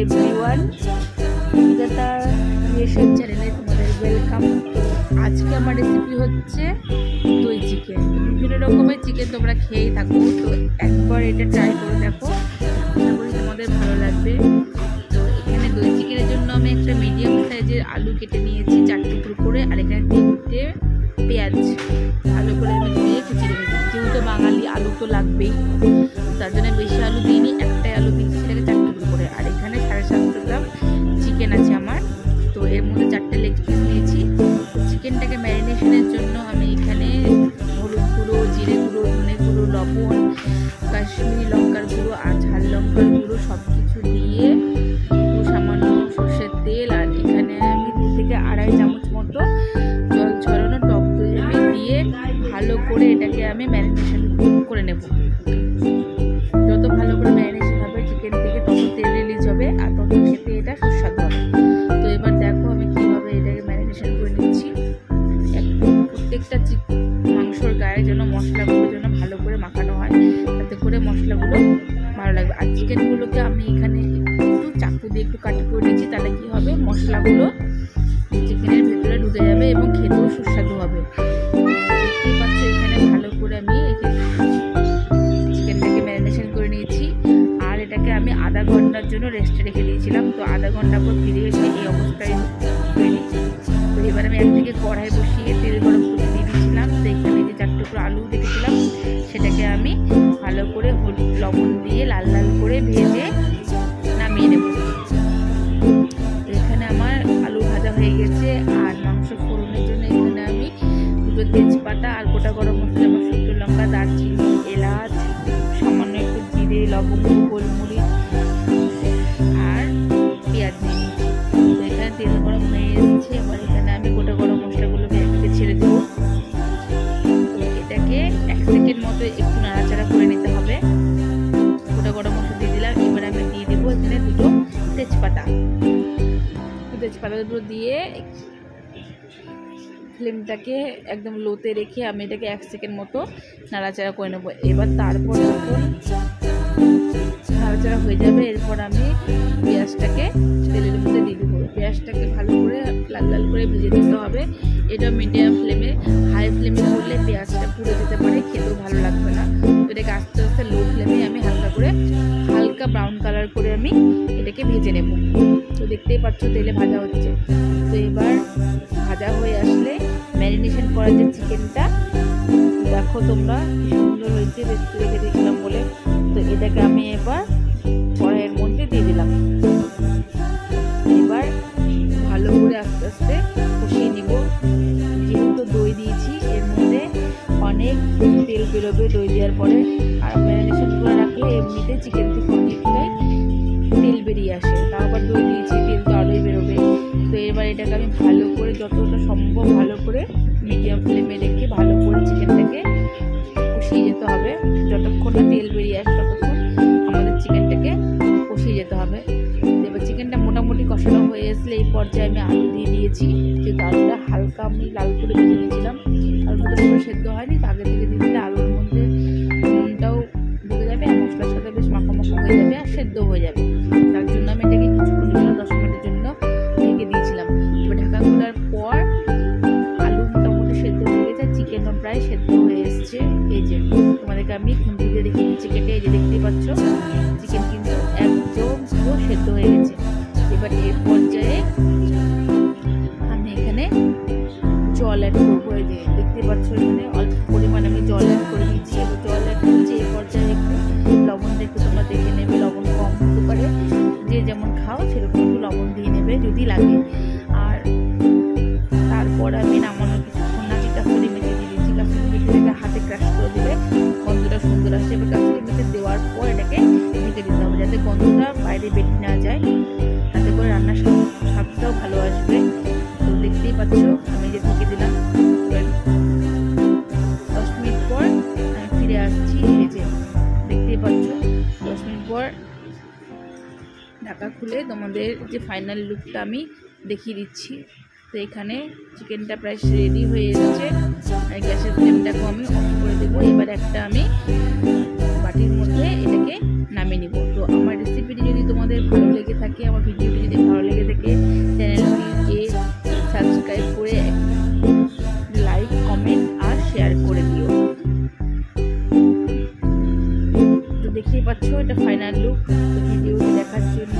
Everyone, বিধাতা creation চ্যানেলে তোমাদের ওয়েলকাম। আজকে আমার রেসিপি হচ্ছে দই চিকেন। বিভিন্ন রকমের চিকেন তোমরা খেয়েই থাকো, তো একবার এটা ট্রাই করে দেখো, আশা করি তোমাদের ভালো লাগবে। তো এখানে দই চিকেনের জন্য আমি একটা মিডিয়াম সাইজের আলু কেটে নিয়েছি 4 টুকরো করে, আর এখানে 3টে পেঁয়াজ ভালো করে আমি দিয়ে কুচি রেখেছি। যেহেতু বাঙালি আলু তো লাগবেই, তার জন্য বেশি আলু দিইনি, একটাই আলু দিচ্ছি, সেটাকে 4 টুকরো করে। আর এখানে 750 গ্রাম চিকেন আছে আমার, তো এর মধ্যে 4টে লেগ পিস নিয়েছি। চিকেনটাকে ম্যারিনেশনের জন্য আমি এখানে হলুদ গুঁড়ো, জিরে গুঁড়ো, ধনে গুঁড়ো, লবণ, কাশ্মীরি লঙ্কার গুঁড়ো আর ঝাল লঙ্কার গুঁড়ো সব কিছু দিয়ে একটু সামান্য সর্ষের তেল, আর এখানে আমি 2 থেকে 2.5 চামচ মতো জল ছড়ানো টক দই আমি দিয়ে ভালো করে এটাকে আমি ম্যারিনেশন করে নেব। যত ভালো করে ম্যারিনেশন হবে চিকেন থেকে, তত তেল রিলিজ হবে আর তত খেতে এটা সুস্বাদু হবে। তো এবার দেখো আমি কীভাবে এটাকে ম্যারিনেশন করে নিচ্ছি। প্রত্যেকটা মাংসর গায়ে যেন মশলাগুলো যেন ভালো করে মাখানো হয়, তাতে করে মশলাগুলো ভালো লাগবে। আর চিকেনগুলোকে আমি এখানে একটু চাকু দিয়ে একটু কাটি করে নিচ্ছি, তাহলে কী হবে, মশলাগুলো চিকেনের ভেতরে ঢুকে যাবে এবং খেতেও সুস্বাদু হবে। দেখতেই পাচ্ছ এখানে ভালো করে আমি চিকেনটাকে ম্যারিনেশন করে নিয়েছি, আর এটাকে আমি আধা ঘন্টার জন্য রেস্টে রেখে দিয়েছিলাম। তো আধা ঘন্টা পর ফিরে এসে এই অবস্থায় হয়ে নিচ্ছি। তো এবার আমি একদিকে কড়াই বসিয়ে তেল গরম করে দিয়ে দিয়েছিলাম। তো এখানে যে 4 টুকরো আলু রেখেছিলাম সেটাকে আমি ভালো করে হলুদ লবণ দিয়ে লাল লাল করে ভেজে নামিয়ে নেব। এখানে আমার আলু ভাজা হয়ে গেছে। আর মাংস ফোড়নের জন্য এখানে আমি 2টো তেজপাতা আর গোটা গরম মশলা, যেমন শুকনো লঙ্কা, দারচিনি, এলাচ, সামান্য একটু জিরে, লবঙ্গ, গোলমরিচ আর পেঁয়াজ নিয়ে নিচ্ছি। তো এখানে তেল গরম হয়ে এসেছে। এবার এখানে আমি গোটা গরম মশলাগুলোকে একদিকে ছেড়ে দেবো। তো এটাকে 1 সেকেন্ড মতো একটু নাড়াচাড়া করে নিতে হবে। গোটা গরম মশলা দিয়ে দিলাম। এবার আমি দিয়ে দেবো এখানে 2টো তেজপাতা। তেজপাতাগুলো দিয়ে ফ্লেমটাকে একদম লোতে রেখে আমি এটাকে 1 সেকেন্ড মতো নাড়াচাড়া করে নেবো। এবার তারপর যখন নাড়াচাড়া হয়ে যাবে, এরপর আমি পেঁয়াজটাকে তেলের মধ্যে দিয়ে দেবো। পেঁয়াজটাকে ভালো করে লাল লাল করে ভেজে দিতে হবে। এটা মিডিয়াম ফ্লেমে, হাই ফ্লেমে করলে পেঁয়াজটা পুড়ে যেতে পারে, খেতেও ভালো লাগবে না। তো এটাকে আস্তে আস্তে লো ফ্লেমে আমি হালকা ব্রাউন কালার করে আমি এটাকে ভেজে নেব। তো দেখতেই পাচ্ছ তেলে ভাজা হচ্ছে। তো এবার ভাজা হয়ে আসলে ম্যারিনেশন করা যে চিকেনটা, দেখো তোমরা কি সুন্দর হয়েছে, রেস্টে রেখে দিয়েছিলাম বলে। তো এটাকে আমি এবার কড়াইয়ের মধ্যে দিয়ে দিলাম। এবার ভালো করে আস্তে আস্তে কষিয়ে নিব। যেহেতু দই দিয়েছি, এর মধ্যে অনেক তেল বেরোবে দই দেওয়ার পরে। আর ম্যারিনেশন করে রাখলে এমনিতে চিকেন থেকে অনেকটাই তেল বেরিয়ে আসে, তাও আবার দই দিয়েছি, তেল তো আরোই বেরোবে। তো এবার এটাকে আমি ভালো করে, যতটা সম্ভব ভালো করে মিডিয়াম ফ্লেমে রেখে ভালো করে চিকেনটাকে কষিয়ে যেতে হবে। যতক্ষণ না তেল বেরিয়ে আসে ততক্ষণ আমাদের চিকেনটাকে কষিয়ে যেতে হবে। এবার চিকেনটা মোটামুটি কষানো হয়ে আসলে এই পর্যায়ে আমি আলু দিয়ে দিয়েছি। যেহেতু আলুটা হালকা আমি লাল করে ভেজে নিয়েছিলাম, আলুটা পুরো সেদ্ধ হয়নি, তো আগে থেকে দিয়ে দিলে আলুর মধ্যে নুনটাও ঢুকে যাবে আর মশলার সাথে বেশ মাখামাখা হয়ে যাবে আর সেদ্ধ হয়ে যাবে। তার জন্য আমি এটাকে কিছুক্ষণ জন্য 10 মিনিটের জন্য ঢেকে দিয়েছিলাম। এবার ঢাকা খোলার পর আলু মোটামুটি সেদ্ধ হয়ে গেছে, চিকেনও প্রায় সেদ্ধ হয়ে এসছে। এই যে তোমাদেরকে আমি খুন্তি দিয়ে রেখে দিচ্ছি কেটে, এই যে দেখতেই পাচ্ছ চিকেন কিন্তু একদম পুরো সেদ্ধ হয়ে গেছে। এবার এই পর্যায়ে আমি এখানে জল অ্যাড করবো। এই যে দেখতে পাচ্ছ এখানে অল্প পরিমাণে আমি জল অ্যাড করে দিচ্ছি। এবার জল অ্যাড করছি। এই পর্যায়ে একটু লবণটা একটু তোমরা দেখে নেবে, লবণ কম হতে পারে, যে যেমন খাও সেরকম একটু লবণ দিয়ে নেবে যদি লাগে। আর তারপর আমি নামানোর কিছুক্ষণ আগে কাসুরি মেথি দিয়ে দিচ্ছি। কাসুরি মেথিটাকে হাতে ক্রাশ করে দিলে গন্ধটা সুন্দর আসে। এবার কাসুরি মেথি দেওয়ার পর এটাকে ঢেকে দিতে হবে, যাতে গন্ধটা বাইরে বেরিয়ে না যায়, তাতে করে রান্নার স্বাদটাও ভালো আসবে। তো দেখতেই পাচ্ছ আমি যে ঢেকে দিলাম। 10 মিনিট পর আমি ফিরে আসছি। এই যে দেখতেই পাচ্ছ 10 মিনিট পর ঢাকা খুলে তোমাদের যে ফাইনাল লুকটা আমি দেখিয়ে দিচ্ছি। তো এখানে চিকেনটা প্রায় রেডি হয়ে এসেছে। আর গ্যাসের ফ্লেমটাকেও আমি অফ করে দেবো। এবার একটা আমি বাটির মধ্যে এটাকে নামিয়ে নিব। তো আমার রেসিপিটি যদি তোমাদের ভালো লেগে লেগে থাকে, আমার ভিডিওটি যদি ভালো লেগে থাকে চ্যানেলটিকে সাবস্ক্রাইব করে লাইক, কমেন্ট আর শেয়ার করে দিও। তো দেখতেই পাচ্ছ এটা ফাইনাল লুক। তো ভিডিওটি দেখার জন্য